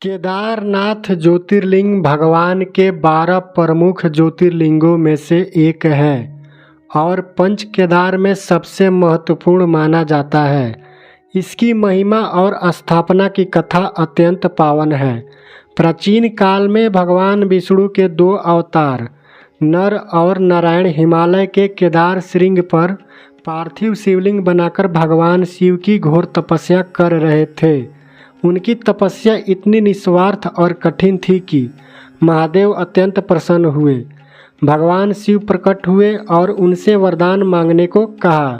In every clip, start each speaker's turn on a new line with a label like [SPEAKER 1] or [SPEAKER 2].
[SPEAKER 1] केदारनाथ ज्योतिर्लिंग भगवान के 12 प्रमुख ज्योतिर्लिंगों में से एक है और पंच केदार में सबसे महत्वपूर्ण माना जाता है। इसकी महिमा और स्थापना की कथा अत्यंत पावन है। प्राचीन काल में भगवान विष्णु के 2 अवतार नर और नारायण हिमालय के केदार श्रृंग पर पार्थिव शिवलिंग बनाकर भगवान शिव की घोर तपस्या कर रहे थे। उनकी तपस्या इतनी निस्वार्थ और कठिन थी कि महादेव अत्यंत प्रसन्न हुए। भगवान शिव प्रकट हुए और उनसे वरदान मांगने को कहा।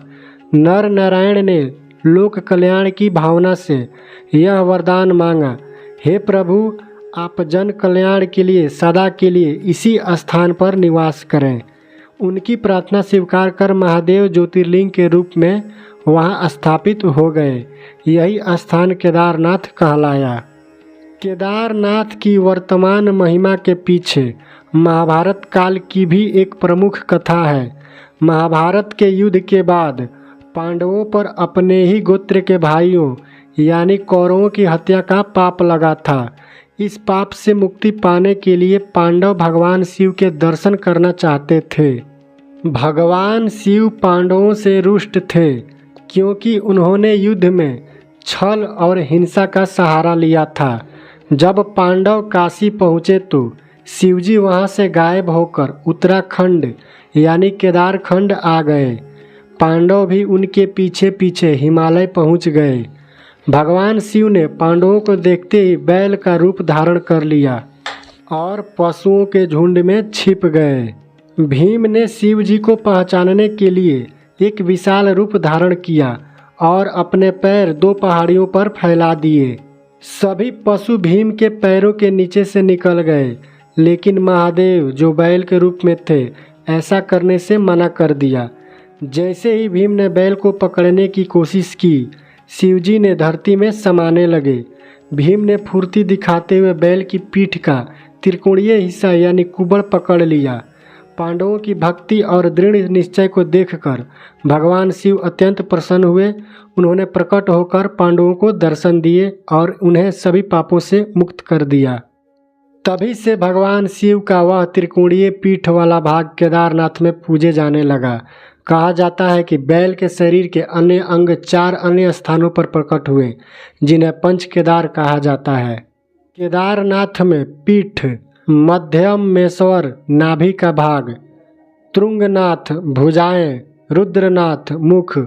[SPEAKER 1] नर नारायण ने लोक कल्याण की भावना से यह वरदान मांगा, हे प्रभु, आप जन कल्याण के लिए सदा के लिए इसी स्थान पर निवास करें। उनकी प्रार्थना स्वीकार कर महादेव ज्योतिर्लिंग के रूप में वहां स्थापित हो गए। यही स्थान केदारनाथ कहलाया। केदारनाथ की वर्तमान महिमा के पीछे महाभारत काल की भी एक प्रमुख कथा है। महाभारत के युद्ध के बाद पांडवों पर अपने ही गोत्र के भाइयों यानी कौरवों की हत्या का पाप लगा था। इस पाप से मुक्ति पाने के लिए पांडव भगवान शिव के दर्शन करना चाहते थे। भगवान शिव पांडवों से रुष्ट थे क्योंकि उन्होंने युद्ध में छल और हिंसा का सहारा लिया था। जब पांडव काशी पहुँचे तो शिवजी वहां से गायब होकर उत्तराखंड यानी केदारखंड आ गए। पांडव भी उनके पीछे पीछे हिमालय पहुंच गए। भगवान शिव ने पांडवों को देखते ही बैल का रूप धारण कर लिया और पशुओं के झुंड में छिप गए। भीम ने शिव जी को पहचानने के लिए एक विशाल रूप धारण किया और अपने पैर 2 पहाड़ियों पर फैला दिए। सभी पशु भीम के पैरों के नीचे से निकल गए, लेकिन महादेव जो बैल के रूप में थे ऐसा करने से मना कर दिया। जैसे ही भीम ने बैल को पकड़ने की कोशिश की, शिवजी ने धरती में समाने लगे। भीम ने फुर्ती दिखाते हुए बैल की पीठ का त्रिकोणीय हिस्सा यानी कुबड़ पकड़ लिया। पांडवों की भक्ति और दृढ़ निश्चय को देखकर भगवान शिव अत्यंत प्रसन्न हुए। उन्होंने प्रकट होकर पांडवों को दर्शन दिए और उन्हें सभी पापों से मुक्त कर दिया। तभी से भगवान शिव का वह त्रिकोणीय पीठ वाला भाग केदारनाथ में पूजे जाने लगा। कहा जाता है कि बैल के शरीर के अन्य अंग 4 अन्य स्थानों पर प्रकट हुए, जिन्हें पंच केदार कहा जाता है। केदारनाथ में पीठ, मध्यमेश्वर नाभि का भाग, तुंगनाथ भुजाएं, रुद्रनाथ मुख,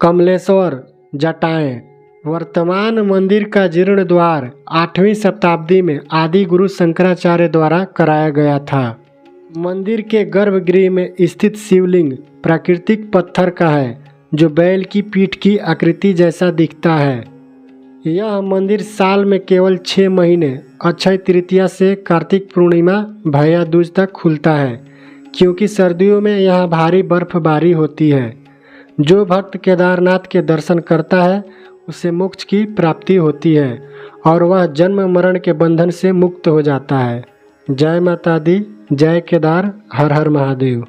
[SPEAKER 1] कमलेश्वर जटाएं। वर्तमान मंदिर का जीर्ण द्वार 8वीं शताब्दी में आदि गुरु शंकराचार्य द्वारा कराया गया था। मंदिर के गर्भगृह में स्थित शिवलिंग प्राकृतिक पत्थर का है जो बैल की पीठ की आकृति जैसा दिखता है। यह मंदिर साल में केवल 6 महीने अक्षय तृतीया से कार्तिक पूर्णिमा भैया दूज तक खुलता है, क्योंकि सर्दियों में यहाँ भारी बर्फबारी होती है। जो भक्त केदारनाथ के दर्शन करता है उसे मोक्ष की प्राप्ति होती है और वह जन्म मरण के बंधन से मुक्त हो जाता है। जय माता दी, जय केदार, हर हर महादेव।